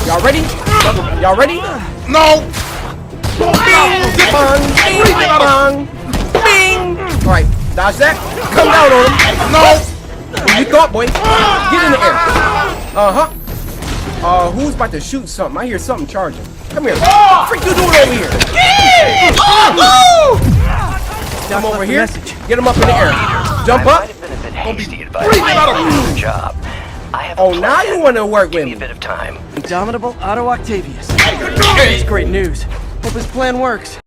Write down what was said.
Y'all ready? Y'all ready? No! Bing! Bong! Bing! Bong! Bing! Alright, dodge that. Come down on him. No! What you thought, boy? Get in the air. Uh-huh. Who's about to shoot something? I hear something charging. Come here. Freak you doing over here? Come over here. Get him up in the air. Jump up. Oh, now you want to work with me. Indomitable Otto Octavius. That's great news. Hope his plan works.